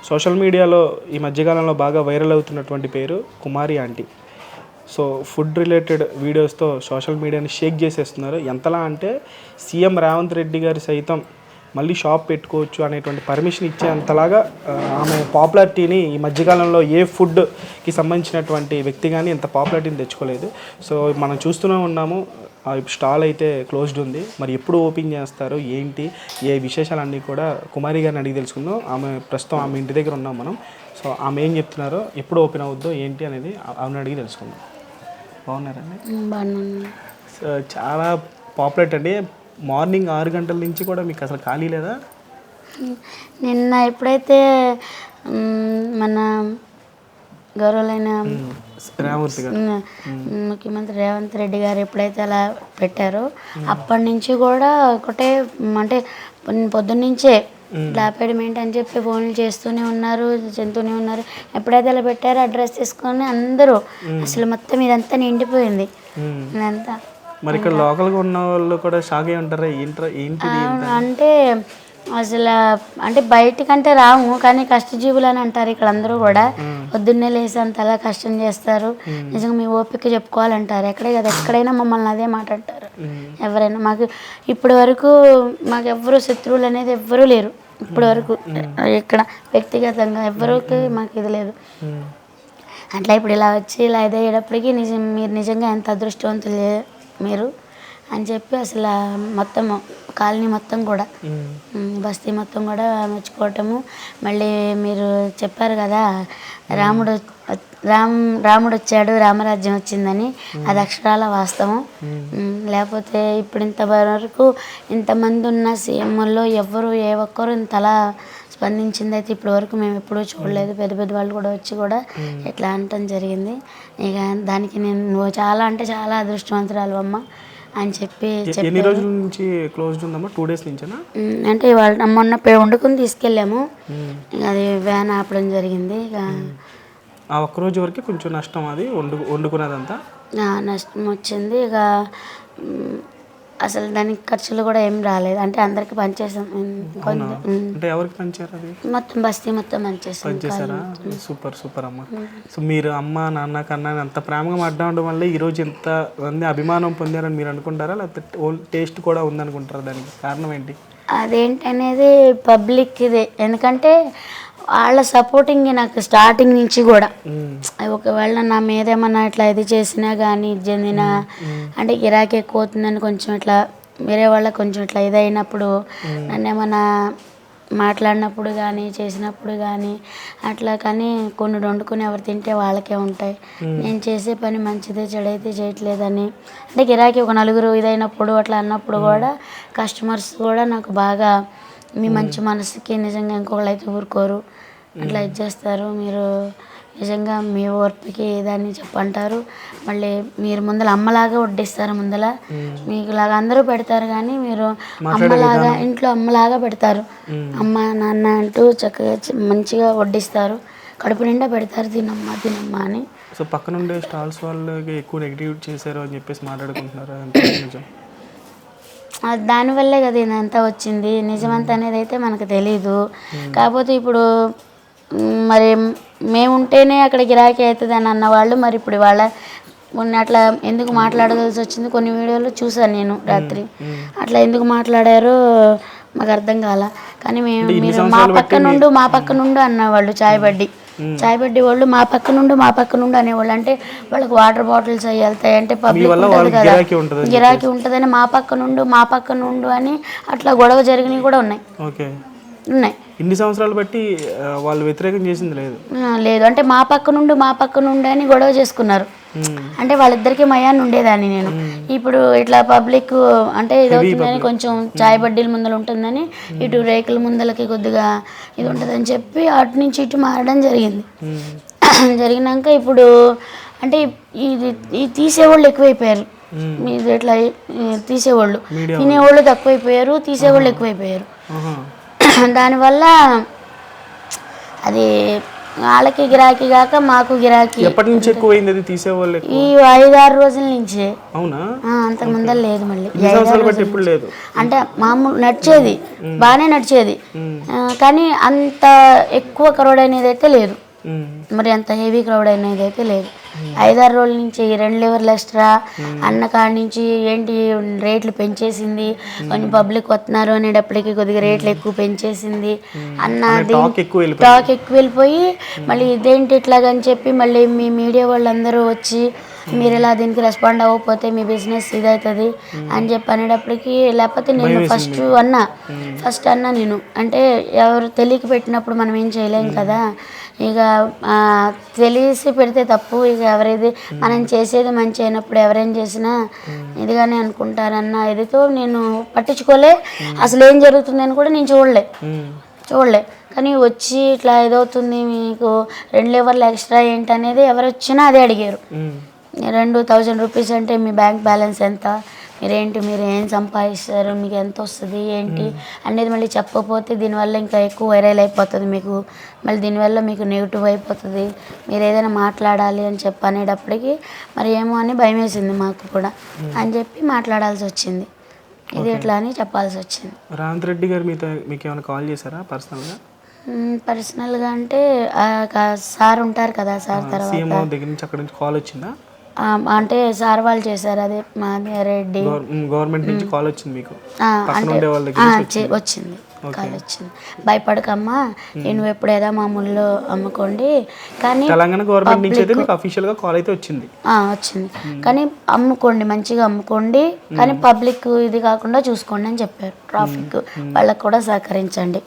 Social మీడియాలో ఈ మధ్యకాలంలో బాగా వైరల్ అవుతున్నటువంటి పేరు Kumari aunty. So food related వీడియోస్తో సోషల్ మీడియాని షేక్ చేసేస్తున్నారు. ఎంతలా అంటే సీఎం రేవంత్ రెడ్డి గారు సైతం మళ్ళీ షాప్ పెట్టుకోవచ్చు అనేటువంటి పర్మిషన్ ఇచ్చేంతలాగా ఆమె పాపులారిటీని ఈ మధ్యకాలంలో ఏ ఫుడ్కి సంబంధించినటువంటి వ్యక్తి కానీ ఇంత పాపులారిటీని తెచ్చుకోలేదు. సో మనం చూస్తూనే ఉన్నాము, స్టాల్ అయితే క్లోజ్డ్ ఉంది. మరి ఎప్పుడు ఓపెన్ చేస్తారు ఏంటి ఏ విశేషాలన్నీ కూడా కుమారి గారిని అడిగి తెలుసుకుందాం. ప్రస్తుతం ఆమె ఇంటి దగ్గర ఉన్నాం మనం. సో ఆమె ఏం చెప్తున్నారో, ఎప్పుడు ఓపెన్ అవుద్దో ఏంటి అనేది ఆమెను అడిగి తెలుసుకుందాం. బాగున్నారండి? సో చాలా పాపులర్ అండి. మార్నింగ్ 6 గంటల నుంచి కూడా మీకు అసలు ఖాళీ లేదా? నిన్న ఎప్పుడైతే మన గౌరవులైన ముఖ్యమంత్రి రేవంత్ రెడ్డి గారు ఎప్పుడైతే అలా పెట్టారో అప్పటి నుంచి కూడా ఒకటే అంటే పొద్దున్నుంచే అపాయింట్మెంట్ అని చెప్పి ఫోన్లు చేస్తూనే ఉన్నారు, చెంతూనే ఉన్నారు. ఎప్పుడైతే అలా పెట్టారో అడ్రస్ తీసుకొని అందరూ అసలు మొత్తం ఇదంతా నిండిపోయింది. ఇదంతా మరి ఇక్కడ లోకల్గా ఉన్న వాళ్ళు కూడా షాక్ అయ్యి ఉంటారా ఏంటి అంటే అసలు అంటే బయటకంటే రాము కానీ కష్టజీవులు అని అంటారు ఇక్కడ అందరూ కూడా. పొద్దున్నే లేసి అంతలా కష్టం చేస్తారు, నిజంగా మీ ఓపిక చెప్పుకోవాలంటారు. ఎక్కడే కదా ఎక్కడైనా మమ్మల్ని అదే మాట్లాడతారు ఎవరైనా. మాకు ఇప్పటి వరకు మాకు ఎవ్వరు శత్రువులు అనేది ఎవ్వరూ లేరు ఇప్పటి వరకు ఇక్కడ వ్యక్తిగతంగా ఎవ్వరికి మాకు ఇది లేదు. అట్లా ఇప్పుడు ఇలా వచ్చి ఇలా ఇదయ్యేటప్పటికి మీరు నిజంగా ఎంత అదృష్టవంతులు మీరు అని చెప్పి అసలు మొత్తం కాలనీ మొత్తం కూడా బస్తీ మొత్తం కూడా మెచ్చుకోవటము. మళ్ళీ మీరు చెప్పారు కదా రాముడు వచ్చాడు రామరాజ్యం వచ్చిందని, అది అక్షరాల వాస్తవం. లేకపోతే ఇప్పుడు ఇంతవరకు ఇంతమంది ఉన్న సీఎంల్లో ఎవరు ఏ ఒక్కరు ఇంతలా స్పందించింది అయితే ఇప్పటి వరకు మేము ఎప్పుడూ చూడలేదు. పెద్ద పెద్ద వాళ్ళు కూడా వచ్చి కూడా ఇట్లా అనటం జరిగింది. ఇక దానికి నువ్వు చాలా అంటే చాలా అదృష్టవంతురాలు అమ్మ అని చెప్పి. ఎన్ని రోజుల నుంచి క్లోజ్డ్ ఉందమ్మా? 2 days నుంచేనా? అంటే వాళ్ళు మొన్న వండుకుని తీసుకెళ్ళాము, అది వ్యాన్ ఆపడం జరిగింది. ఇక ఆ ఒక్కరోజు వరకు కొంచెం నష్టం, అది వండుకున్నదంతా నష్టం వచ్చింది. ఇక అసలు దానికి ఖర్చులు కూడా ఏం రాలేదు, అంటే అందరికి పనిచేసాం. అంటే ఎవరికి పంచారు? అది మొత్తం బస్తీ మొత్తం పనిచేసారా? సూపర్ సూపర్ అమ్మ. సో మీరు అమ్మ నాన్న కన్నా అంత ప్రేమగా మాట్లాడడం వల్ల ఈరోజు ఎంత మంది అభిమానం పొందారని మీరు అనుకుంటారా, లేకపోతే టేస్ట్ కూడా ఉందనుకుంటారా? దానికి కారణం ఏంటి? అదేంటనేది పబ్లిక్ ఇదే. ఎందుకంటే వాళ్ళ సపోర్టింగ్ నాకు స్టార్టింగ్ నుంచి కూడా. ఒకవేళ నా మీద ఏమన్నా ఇట్లా ఇది చేసినా కానీ ఇది చెందిన అంటే గిరాకీ ఎక్కువ అవుతుందని కొంచెం ఇట్లా వేరే వాళ్ళకి కొంచెం ఇట్లా ఇదైనప్పుడు నన్ను ఏమన్నా మాట్లాడినప్పుడు కానీ చేసినప్పుడు కానీ అట్లా. కానీ కొన్ని వండుకొని ఎవరు తింటే వాళ్ళకే ఉంటాయి. నేను చేసే పని మంచిదే చెడైతే చేయట్లేదని అంటే గిరాకీ ఒక నలుగురు ఇదైనప్పుడు అట్లా అన్నప్పుడు కూడా కస్టమర్స్ కూడా నాకు బాగా మీ మంచి మనసుకి నిజంగా ఇంకొకళ్ళు అయితే ఊరుకోరు, అట్లా ఇది చేస్తారు, మీరు నిజంగా మీ ఓర్పుకి దాన్ని చెప్పంటారు. మళ్ళీ మీరు ముందర అమ్మలాగా వడ్డిస్తారు, ముందర మీకు లాగా అందరూ పెడతారు కానీ మీరు అమ్మలాగా ఇంట్లో అమ్మలాగా పెడతారు. అమ్మ నాన్న అంటూ చక్కగా మంచిగా వడ్డిస్తారు, కడుపు నిండా పెడతారు, తినమ్మా తినమ్మా అని. సో పక్కన ఉండే స్టాల్స్ వాళ్ళకి ఎక్కువ నెగిటివ్ చేశారు అని చెప్పేసి మాట్లాడుకుంటున్నారు. దానివల్లే కదా ఇదంతా వచ్చింది. నిజమంత అనేది అయితే మనకు తెలీదు. కాకపోతే ఇప్పుడు మరి మేముంటేనే అక్కడ గిరాకీ అవుతుంది అని అన్నవాళ్ళు మరి ఇప్పుడు వాళ్ళ మొన్న అట్లా ఎందుకు మాట్లాడవలసి వచ్చింది. కొన్ని వీడియోలు చూసాను నేను రాత్రి, అట్లా ఎందుకు మాట్లాడారో మాకు అర్థం కాల. కానీ మీరు మా పక్క నుండి అన్నవాళ్ళు చాయ్ బడ్డీ వాళ్ళు మా పక్క నుండి అనేవాళ్ళు. అంటే వాళ్ళకి వాటర్ బాటిల్స్ అవి వెళ్తాయి అంటే పబ్లిక్ ఉంటుంది కదా, గిరాకీ ఉంటుందని మా పక్క నుండి అని అట్లా గొడవ జరిగినవి కూడా ఉన్నాయి. ఇన్ని సంవత్సరాలు బట్టి వాళ్ళు వ్యతిరేకం చేసింది లేదు. అంటే మా పక్క నుండి అని గొడవ చేసుకున్నారు. అంటే వాళ్ళిద్దరికి మయాన్ని ఉండేదాన్ని నేను. ఇప్పుడు ఇట్లా పబ్లిక్ అంటే ఇది అవుతుందని కొంచెం చాయ్ బడ్డీల ముందర ఉంటుందని ఇటు రేకుల ముందలకి కొద్దిగా ఇది ఉంటుందని చెప్పి అటు నుంచి ఇటు మారడం జరిగింది. జరిగినాక ఇప్పుడు అంటే ఇది తీసేవాళ్ళు ఎక్కువైపోయారు. మీరు ఇట్లా తీసేవాళ్ళు, తినేవాళ్ళు తక్కువైపోయారు, తీసేవాళ్ళు ఎక్కువైపోయారు. దానివల్ల అది వాళ్ళకి గిరాకీ కాక మాకు గిరాకీ. ఎప్పటి నుంచి ఎక్కువైంది అది తీసేవాళ్ళు? ఈ 5-6 రోజుల నుంచే. అవునా? అంతకు ముందర లేదు. మళ్ళీ సంవత్సరాలు బట్టి ఎప్పుడు లేదు అంటే మామూలు నడిచేది, బాగానే నడిచేది, కానీ అంత ఎక్కువ క్రౌడ్ అనేది అయితే లేదు, మరి అంత హెవీ క్రౌడ్ అనేది అయితే లేదు. 5-6 రోజుల నుంచి 2 లివర్లు ఎక్స్ట్రా అన్న కాడి నుంచి ఏంటి రేట్లు పెంచేసింది, కొంచెం పబ్లిక్ వస్తున్నారు అనేటప్పటికి కొద్దిగా రేట్లు ఎక్కువ పెంచేసింది అన్న టాక్ ఎక్కువ వెళ్ళిపోయి, మళ్ళీ ఇదేంటి ఇట్లాగని చెప్పి మళ్ళీ మీ మీడియా వాళ్ళందరూ వచ్చి మీరు ఇలా దీనికి రెస్పాండ్ అవ్వకపోతే మీ బిజినెస్ ఇదవుతుంది అని చెప్పి అనేటప్పటికి, లేకపోతే నేను ఫస్ట్ అన్నా నేను అంటే ఎవరు తెలియక పెట్టినప్పుడు మనం ఏం చేయలేం కదా, ఇక తెలిసి పెడితే తప్పు, ఇక ఎవరిది మనం చేసేది మంచి అయినప్పుడు ఎవరేం చేసినా ఇదిగానే అనుకుంటారన్న ఇదితో నేను పట్టించుకోలే, అసలు ఏం జరుగుతుందని కూడా నేను చూడలే. కానీ వచ్చి ఇట్లా ఏదవుతుంది మీకు 2 లివర్లు ఎక్స్ట్రా ఏంటి అనేది ఎవరు వచ్చినా అదే అడిగారు. 2,000 రూపీస్ అంటే మీ బ్యాంక్ బ్యాలెన్స్ ఎంత, మీరు ఏం సంపాదిస్తారు, మీకు ఎంత వస్తుంది ఏంటి అనేది మళ్ళీ చెప్పకపోతే దీనివల్ల ఇంకా ఎక్కువ వైరల్ అయిపోతుంది మీకు, మళ్ళీ దీనివల్ల మీకు నెగిటివ్ అయిపోతుంది, మీరు ఏదైనా మాట్లాడాలి అని చెప్పి అనేటప్పటికి మరి ఏమో అని భయం వేసింది మాకు కూడా అని చెప్పి మాట్లాడాల్సి వచ్చింది, ఇది ఎట్లా అని చెప్పాల్సి వచ్చింది. రేవంత్ రెడ్డి గారు మీకు ఏమైనా కాల్ చేశారా పర్సనల్గా? పర్సనల్గా అంటే సార్ ఉంటారు కదా, సార్ తర్వాత దగ్గర నుంచి అక్కడ నుంచి కాల్ వచ్చిందా? అంటే సార్ వాళ్ళు చేశారు, అదే మాది రెడ్డి గవర్నమెంట్ నుంచి కాల్ వచ్చింది మీకు? అంటే వచ్చింది కాల్ వచ్చింది, భయపడకమ్మా నువ్వు ఎప్పుడు ఏదో మామూలు అమ్ముకోండి, కానీ తెలంగాణ గవర్నమెంట్ నుంచి అయితే మీకు అఫీషియల్ గా కాల్ అయితే వచ్చింది, కానీ అమ్ముకోండి మంచిగా అమ్ముకోండి, కానీ పబ్లిక్ ఇది కాకుండా చూసుకోండి అని చెప్పారు, ట్రాఫిక్ వాళ్ళకి కూడా సహకరించండి